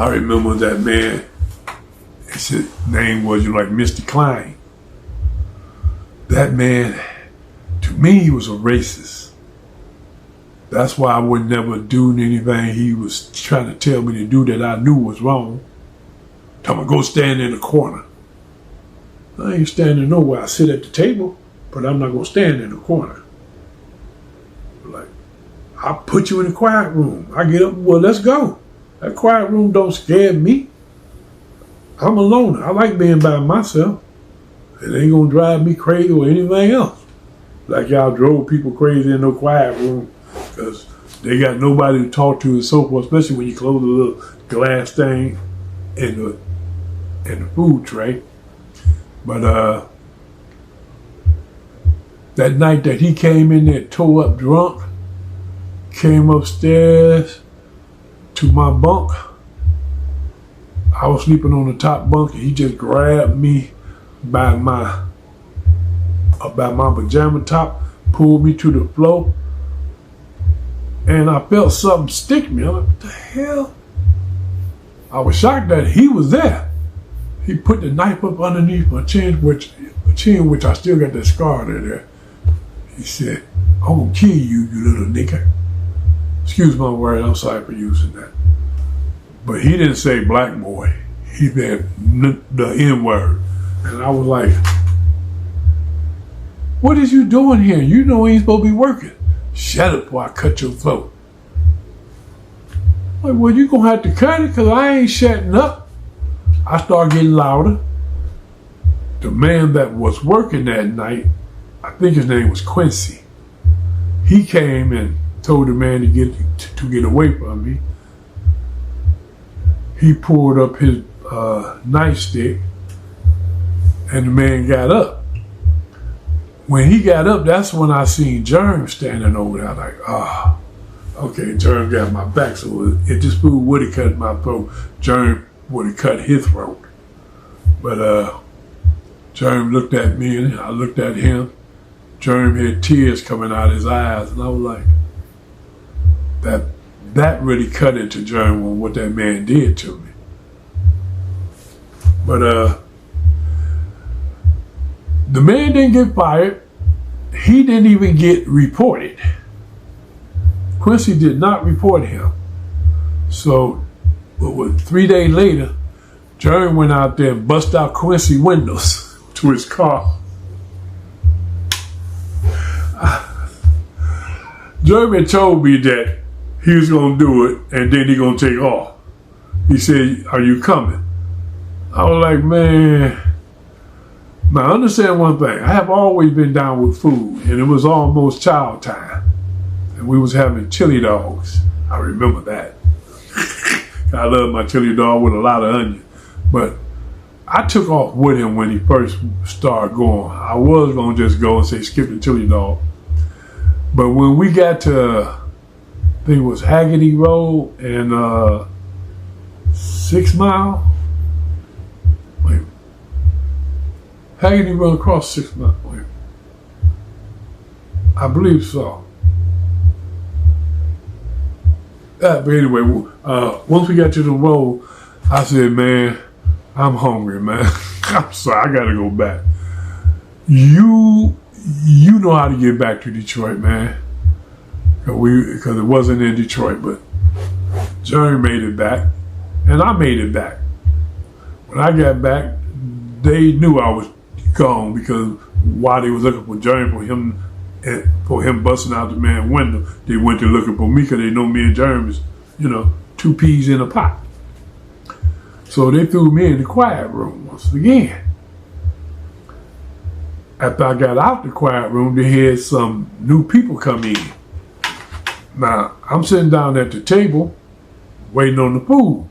I remember that man. His name was like Mr. Klein. That man, to me, he was a racist. That's why I would never do anything he was trying to tell me to do that I knew was wrong. Tell me, go stand in the corner. I ain't standing nowhere. I sit at the table, but I'm not going to stand in the corner. Like, I'll put you in the quiet room. I get up, well, let's go. That quiet room don't scare me. I'm a loner. I like being by myself. It ain't going to drive me crazy or anything else. Like y'all drove people crazy in no quiet room because they got nobody to talk to and so forth, especially when you close the little glass thing in the food tray. But that night that he came in there tore up drunk, came upstairs to my bunk. I was sleeping on the top bunk and he just grabbed me by my pajama top, pulled me to the floor, and I felt something stick me. I'm like, what the hell? I was shocked that he was there. He put the knife up underneath my chin, which I still got that scar there. He said, I'm gonna kill you, you little nigga. Excuse my word, I'm sorry for using that. But he didn't say black boy. He said the N-word. And I was like, what is you doing here? You know he ain't supposed to be working. Shut up before I cut your throat. Like, well, you gonna have to cut it because I ain't shutting up. I started getting louder. The man that was working that night, I think his name was Quincy. He came and told the man to get away from me. He pulled up his nightstick and the man got up. When he got up, that's when I seen Germ standing over there. I'm like, okay, Germ got my back. So if this fool would have cut my throat, Germ would have cut his throat. But Germ looked at me and I looked at him. Germ had tears coming out of his eyes. And I was like, that really cut into Germ on what that man did to me. But the man didn't get fired. He didn't even get reported. Quincy did not report him. So 3 days later, Jerry went out there and bust out Quincy windows to his car. Jerry told me that he was going to do it and then he going to take off. He said, are you coming? I was like, man. Now, understand one thing. I have always been down with food, and it was almost child time. And we was having chili dogs. I remember that. I love my chili dog with a lot of onion. But I took off with him when he first started going. I was going to just go and say, skip the chili dog. But when we got to, I think it was Haggerty Road and 6 Mile. Haggerty Road across 6 Mile. I believe so. But anyway, once we got to the road, I said, man, I'm hungry, man. I'm sorry, I gotta go back. You know how to get back to Detroit, man. Because it wasn't in Detroit, but Jerry made it back, and I made it back. When I got back, they knew I was gone because while they was looking for Jerry for him busting out the man's window, they went to looking for me because they know me and Jerry was, two peas in a pot. So they threw me in the quiet room once again. After I got out the quiet room, they had some new people come in. Now, I'm sitting down at the table waiting on the food.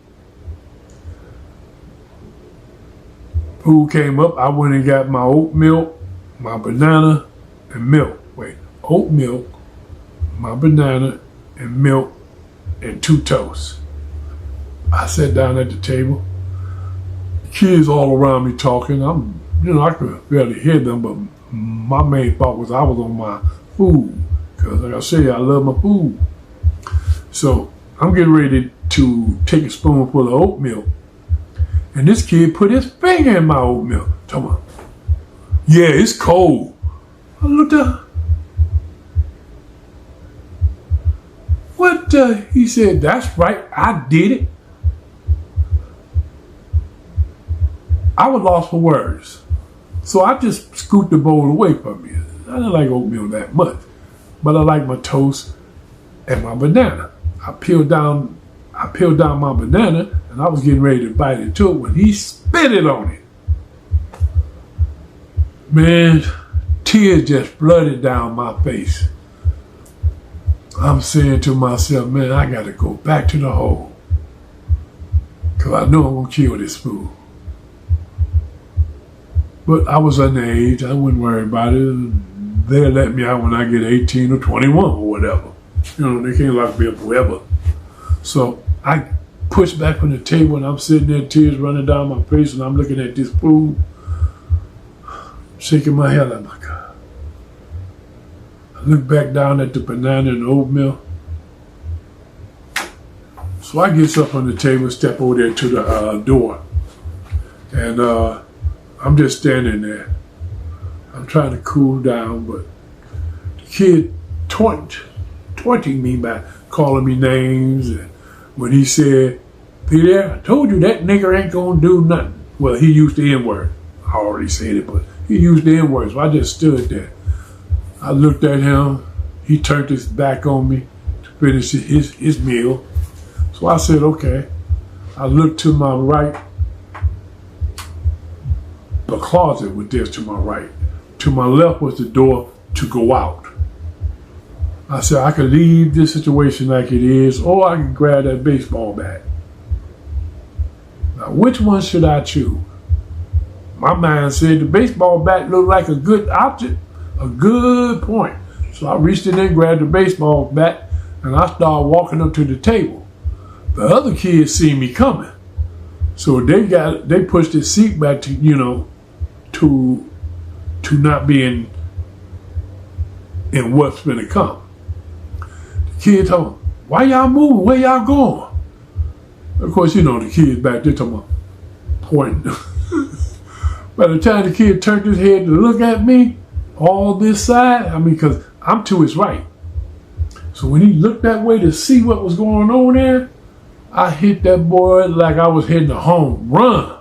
Food came up, I went and got my oat milk, my banana, and milk. Oat milk, my banana, and milk, and 2 toasts. I sat down at the table. Kids all around me talking. I could barely hear them, but my main thought was I was on my food. Because like I say, I love my food. So I'm getting ready to to take a spoonful of oatmeal. And this kid put his finger in my oatmeal. Talking about, yeah, it's cold. I looked up. What? He said, that's right, I did it. I was lost for words. So I just scooped the bowl away from me. I didn't like oatmeal that much, but I like my toast and my banana. I peeled down my banana, and I was getting ready to bite into it when he spit it on it. Man, tears just flooded down my face. I'm saying to myself, man, I got to go back to the hole, because I know I'm going to kill this fool. But I was underage. I wouldn't worry about it. They'll let me out when I get 18 or 21 or whatever. You know, they can't lock me up forever. So I pushed back from the table, and I'm sitting there, tears running down my face, and I'm looking at this food, shaking my head like, my God. I look back down at the banana and the oatmeal. So I get up on the table, step over there to the door, and I'm just standing there. I'm trying to cool down, but the kid taunting me by calling me names. And when he said, Peter, I told you that nigger ain't gonna do nothing. Well, he used the N-word. I already said it, but he used the N-word, so I just stood there. I looked at him. He turned his back on me to finish his meal. So I said, okay. I looked to my right. The closet was there to my right. To my left was the door to go out. I said, I could leave this situation like it is, or I could grab that baseball bat. Now, which one should I choose? My mind said the baseball bat looked like a good object, a good point. So I reached in and grabbed the baseball bat, and I started walking up to the table. The other kids see me coming. So they pushed his seat back to, to not be in what's gonna come. The kid told him, why y'all moving? Where y'all going? Of course, the kids back there talking about pointing. By the time the kid turned his head to look at me, all this side, because I'm to his right. So when he looked that way to see what was going on there, I hit that boy like I was hitting a home run.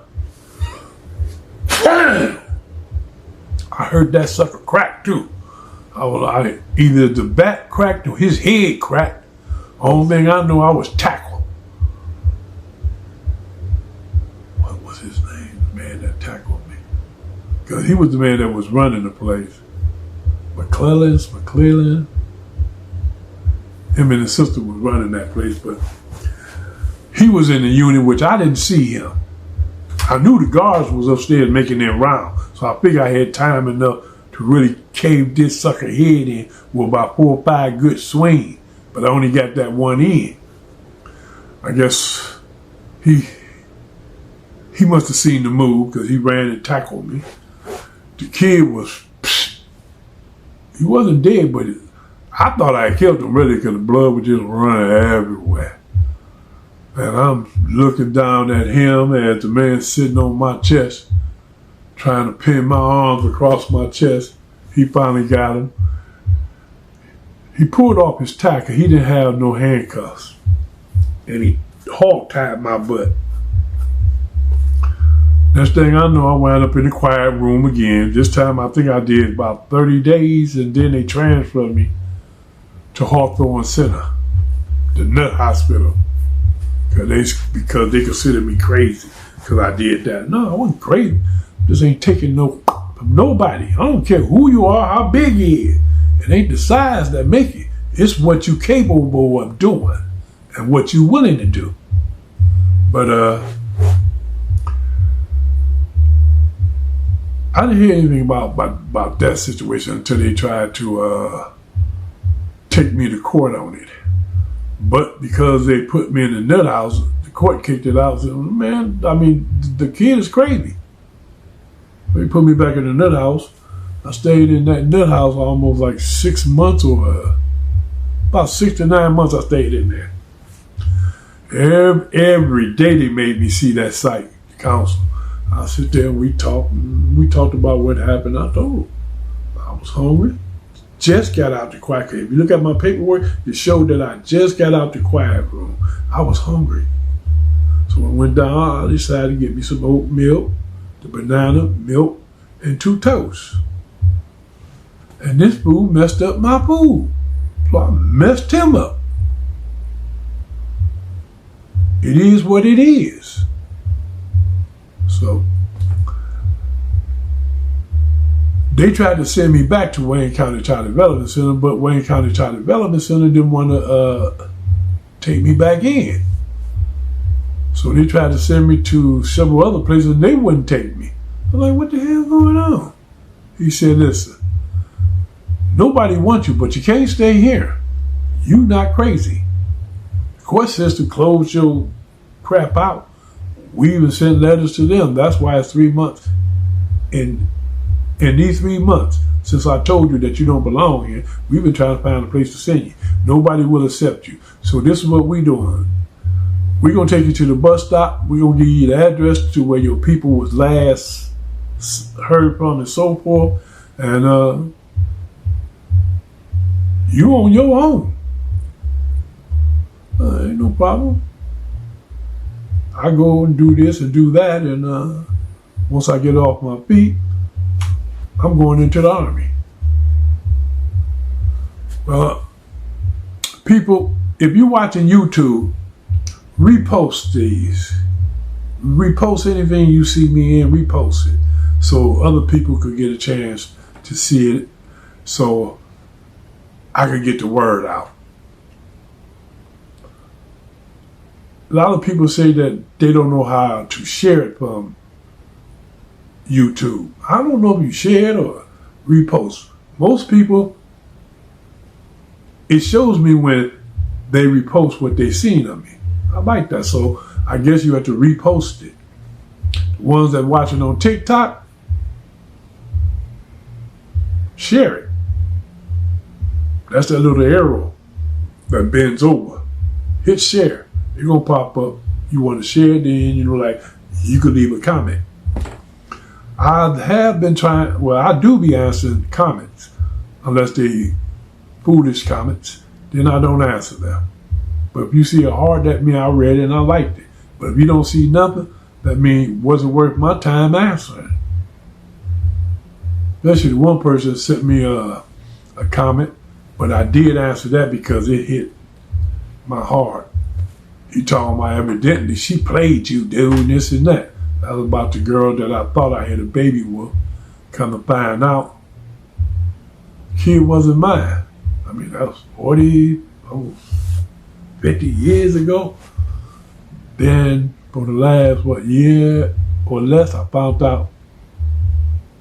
I heard that sucker crack too. Either the bat cracked or his head cracked. Only thing I know, I was tackled. What was his name? The man that tackled me. Because he was the man that was running the place. McClellan. Him and his sister was running that place, but he was in the unit, which I didn't see him. I knew the guards was upstairs making their round, so I figured I had time enough to really cave this sucker head in with about 4 or 5 good swings, but I only got that one in. I guess he must have seen the move, because he ran and tackled me. The kid he wasn't dead, but I thought I killed him really, because the blood was just running everywhere. And I'm looking down at him as the man sitting on my chest, trying to pin my arms across my chest. He finally got him. He pulled off his tie, because he didn't have no handcuffs. And he hog-tied my butt. Next thing I know, I wound up in the quiet room again. This time I think I did about 30 days, and then they transferred me to Hawthorne Center, the nut hospital. Because they considered me crazy because I did that. No, I wasn't crazy. This ain't taking no from nobody. I don't care who you are, how big you is. It ain't the size that make it. It's what you capable of doing and what you willing to do. But I didn't hear anything about that situation until they tried to take me to court on it. But because they put me in the nut house, the court kicked it out. Said, man, the kid is crazy. They put me back in the nut house. I stayed in that nut house almost like 6 months, or about 6 to 9 months I stayed in there. Every day they made me see that site, the council. I sit there and we talked about what happened. I told them I was hungry. Just got out the quiet. If you look at my paperwork, it showed that I just got out the quiet room. I was hungry. So I went down, I decided to get me some oat milk, the banana, milk, and 2 toasts. And this food messed up my food. So I messed him up. It is what it is. So they tried to send me back to Wayne County Child Development Center, but Wayne County Child Development Center didn't want to take me back in. So they tried to send me to several other places and they wouldn't take me. I'm like, what the hell going on? He said, listen, nobody wants you, but you can't stay here. You not crazy. The court says to close your crap out. We even sent letters to them. That's why it's 3 months. In these 3 months, since I told you that you don't belong here, we've been trying to find a place to send you. Nobody will accept you. So this is what we're doing. We're going to take you to the bus stop. We're going to give you the address to where your people was last heard from and so forth. And you on your own. Ain't no problem. I go and do this and do that. And once I get off my feet, I'm going into the Army. People, if you're watching YouTube, repost these. Repost anything you see me in, repost it. So other people could get a chance to see it. So I could get the word out. A lot of people say that they don't know how to share it from YouTube. I don't know if you share it or repost. Most people, it shows me when they repost what they seen of me. I like that, so I guess you have to repost it. The ones that watching on TikTok, share it. That's that little arrow that bends over. Hit share. You're gonna pop up. You want to share it, then like you could leave a comment. I have been trying. Well, I do be answering comments, unless they foolish comments. Then I don't answer them. But if you see a heart, that means I read it and I liked it. But if you don't see nothing, that means it wasn't worth my time answering. Especially one person sent me a comment, but I did answer that because it hit my heart. He told me evidently she played you, dude, and this and that. That was about the girl that I thought I had a baby with. Come to find out, kid wasn't mine. I mean, that was 50 years ago. Then for the last, year or less, I found out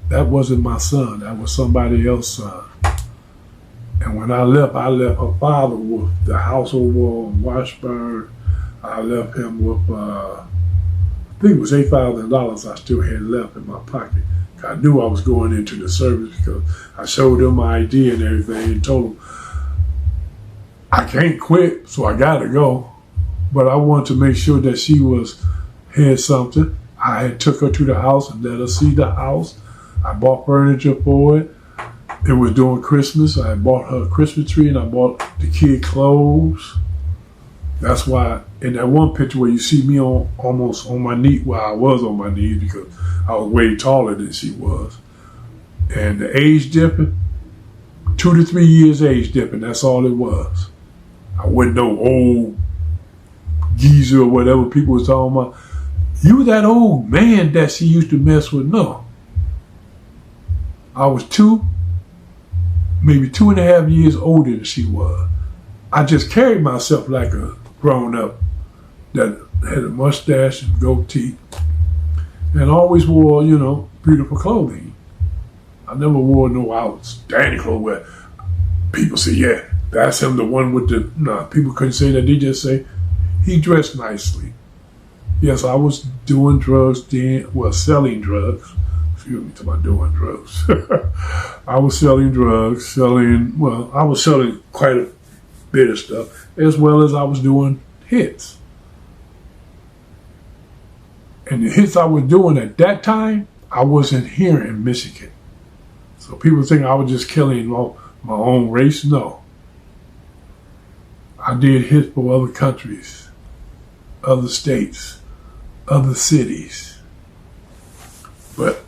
that wasn't my son. That was somebody else's son. And when I left her father with the house over on Washburn. I left him with, I think it was $8,000 I still had left in my pocket. I knew I was going into the service because I showed him my ID and everything and told him, I can't quit, so I gotta go. But I wanted to make sure that she had something. I had took her to the house and let her see the house. I bought furniture for it. It was during Christmas. I bought her a Christmas tree and I bought the kid clothes. That's why in that one picture where you see me almost on my knee, well, I was on my knees because I was way taller than she was. And the age difference, 2 to 3 years age difference, that's all it was. I wasn't no old geezer or whatever people was talking about. You that old man that she used to mess with, no. I was maybe 2.5 years older than she was. I just carried myself like a grown up that had a mustache and goatee and always wore, beautiful clothing. I never wore no outstanding clothes where people say, yeah, that's him, the one with the, no, people couldn't say that. They just say, he dressed nicely. Yes, I was doing drugs then, selling drugs. Excuse me, to my doing drugs. I was selling drugs, I was selling quite a bit of stuff, as well as I was doing hits. And the hits I was doing at that time, I wasn't here in Michigan. So people think I was just killing my own race. No. I did hits for other countries, other states, other cities. But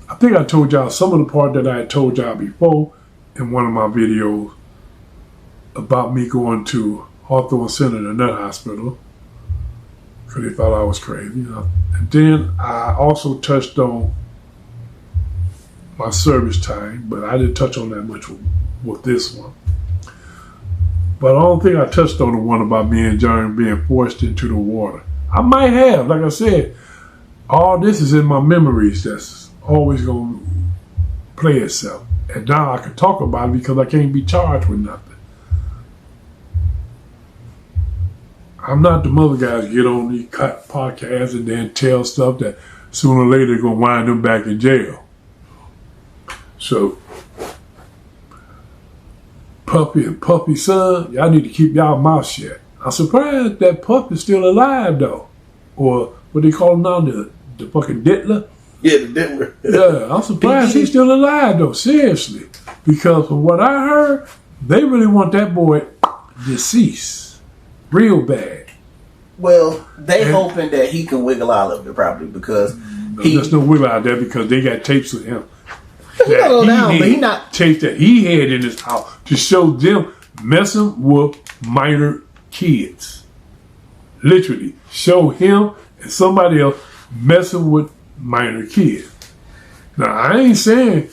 I think I told y'all some of the part that I had told y'all before in one of my videos about me going to Hawthorne Center, the Nut Hospital, because they thought I was crazy. And then I also touched on my service time, but I didn't touch on that much with this one. But I don't think I touched on the one about me and John being forced into the water. I might have, like I said, all this is in my memories that's always going to play itself. And now I can talk about it because I can't be charged with nothing. I'm not the mother guys get on these podcasts and then tell stuff that sooner or later going to wind them back in jail. So, Puffy and Puffy's son, y'all need to keep y'all mouth shut. I'm surprised that Puffy's still alive though. Or what they call him now, the fucking Diddler. Yeah, the Diddler. Yeah, I'm surprised he's still alive though, seriously. Because from what I heard, they really want that boy deceased. Real bad. Well, they hoping that he can wiggle out of it probably because there's no wiggle out there because they got tapes of him. He go down, but he not tapes that he had in his house to show them messing with minor kids. Literally, show him and somebody else messing with minor kids. Now I ain't saying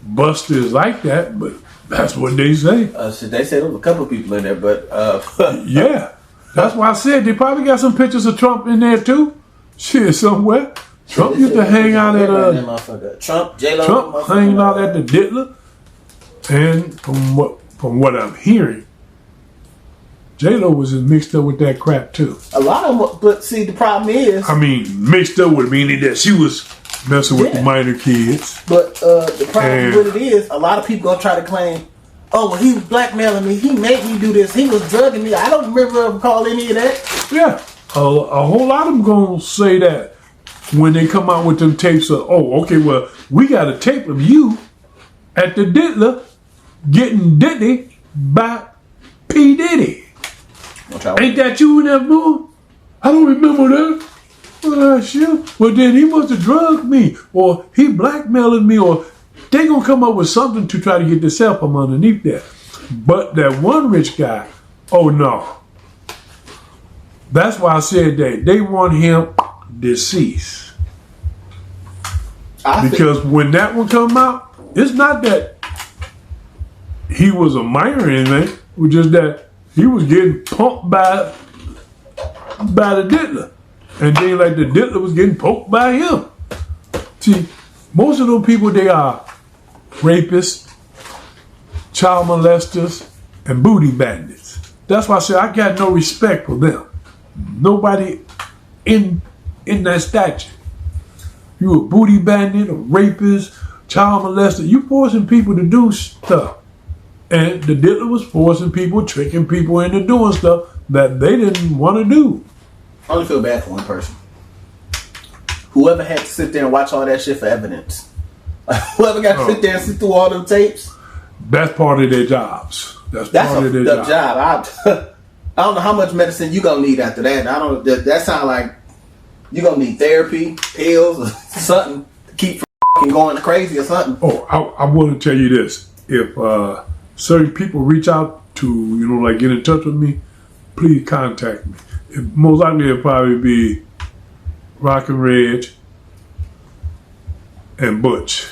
Buster is like that, but that's what they say. So they said there was a couple people in there, but yeah, that's why I said they probably got some pictures of Trump in there too. Shit, somewhere. Trump used to hang out at Trump, J-Lo, Trump hanging out at the Diddler, and from what I'm hearing, J-Lo was mixed up with that crap too. A lot of them, but see, the problem is, I mean, mixed up with meaning that she was messing with the minor kids. But the problem with it is, a lot of people gonna try to claim, oh, well, he was blackmailing me, he made me do this, he was drugging me. I don't remember recall any of that. Yeah, a whole lot of them gonna say that when they come out with them tapes of, oh, okay, well, we got a tape of you at the Diddler getting Diddy by P. Diddy. Ain't that you in that movie? I don't remember that. Shit. Well, then he must have drugged me, or he blackmailing me, or they gonna come up with something to try to get this help from underneath that. But that one rich guy, oh no. That's why I said that they want him deceased. Because when that one come out, it's not that he was a minor or anything. It was just that he was getting pumped by the Diddler. And then like the Diddler was getting poked by him. See, most of those people, they are rapists, child molesters, and booty bandits. That's why I say I got no respect for them. Nobody in that stature. You a booty bandit, a rapist, child molester. You forcing people to do stuff. And the Diddler was forcing people, tricking people into doing stuff that they didn't want to do. I only feel bad for one person. Whoever had to sit there and watch all that shit for evidence. Whoever got to sit there and sit through all them tapes. That's part of their jobs. That's part of their job. I don't know how much medicine you gonna need after that. That sound like you gonna need therapy, pills, or something to keep from going crazy or something. Oh, I want to tell you this. If certain people reach out to, like get in touch with me, please contact me. Most likely it'll probably be Rock and Reg and Butch.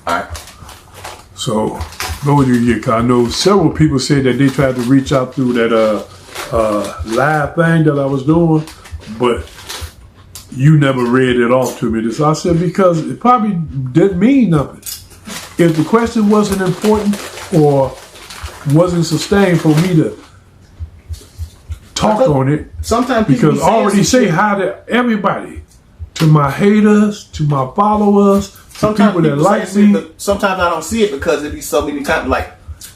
Alright. So those you get, cause I know several people said that they tried to reach out through that live thing that I was doing, but you never read it off to me. So I said because it probably didn't mean nothing. If the question wasn't important or wasn't sustained for me to talk on it, sometimes because I already say hi to everybody, to my haters, to my followers, to people that like me. Sometimes I don't see it because it be so many times like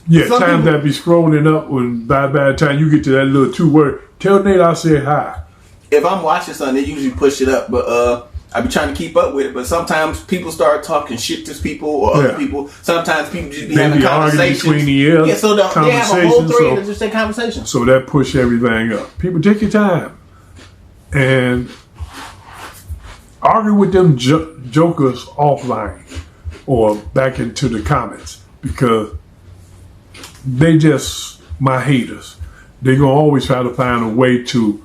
Yeah, Some times people- that be scrolling up when by the time you get to that little 2 word, tell Nate I said hi. If I'm watching something, they usually push it up, but I be trying to keep up with it. But sometimes people start talking shit to people or other Yeah. people. Sometimes people just be They having be arguing conversations. between the ears, Yeah, so they have a whole conversations, thread so- of just their conversation. So that push everything up. People, take your time and argue with them jokers offline or back into the comments because they just my haters. They gonna always try to find a way to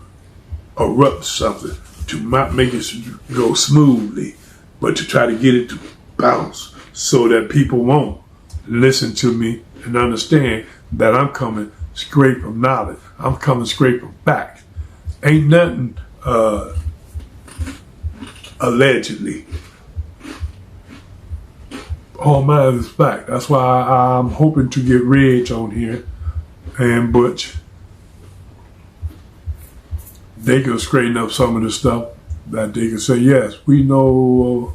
erupt something, to not make it go smoothly, but to try to get it to bounce so that people won't listen to me and understand that I'm coming straight from knowledge. I'm coming straight from facts. Ain't nothing allegedly. All mine is fact. That's why I'm hoping to get Reg on here and Butch. They can straighten up some of the stuff that they can say, yes, we know,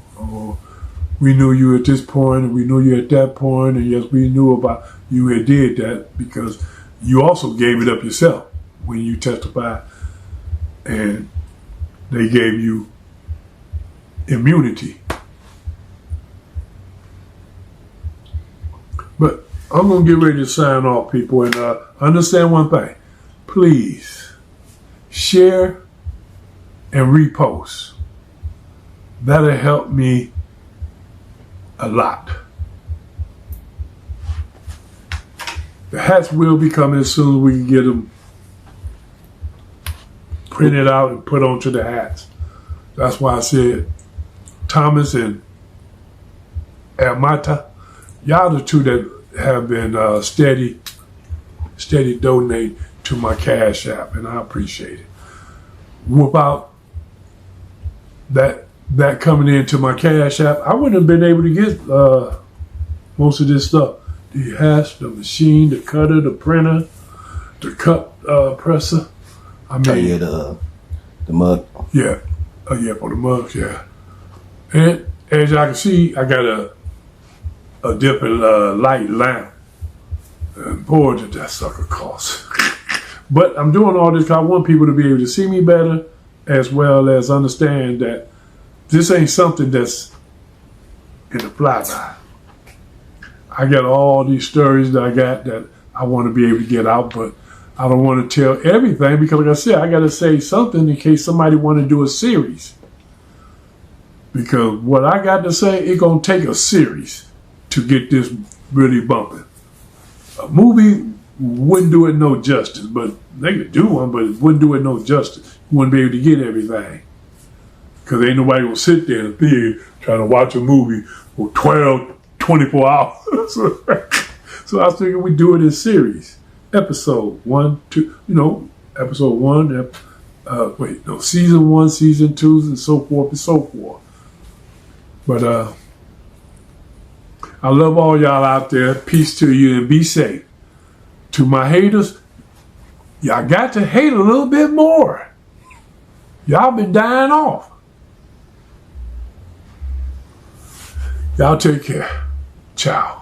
we knew you at this point, and we knew you at that point, and yes, we knew about you had did that because you also gave it up yourself when you testified, and they gave you immunity. But I'm going to get ready to sign off, people, and understand one thing. Please share and repost. That'll help me a lot. The hats will be coming as soon as we can get them printed out and put onto the hats. That's why I said Thomas and Amata, y'all the two that have been steady donate to my Cash App, and I appreciate it. Without that coming into my Cash App, I wouldn't have been able to get most of this stuff. The hash, the machine, the cutter, the printer, the cup presser. I mean, Oh yeah, the mug. yeah. Oh yeah, for the mugs, yeah. And as y'all can see, I got a different light lamp. And boy, did that sucker cost. But I'm doing all this because I want people to be able to see me better, as well as understand that this ain't something that's in the flyby. I got all these stories that I got that I want to be able to get out, but I don't want to tell everything because, like I said, I got to say something in case somebody want to do a series. Because what I got to say, it's going to take a series to get this really bumping. A movie wouldn't do it no justice, but they could do one, but it wouldn't do it no justice. You wouldn't be able to get everything. Because ain't nobody will sit there in the theater trying to watch a movie for 12, 24 hours. So I was thinking we'd do it in series. Episode 1, 2, episode 1, season 1, season 2, and so forth and so forth. But I love all y'all out there. Peace to you and be safe. To my haters, y'all got to hate a little bit more. Y'all been dying off. Y'all take care. Ciao.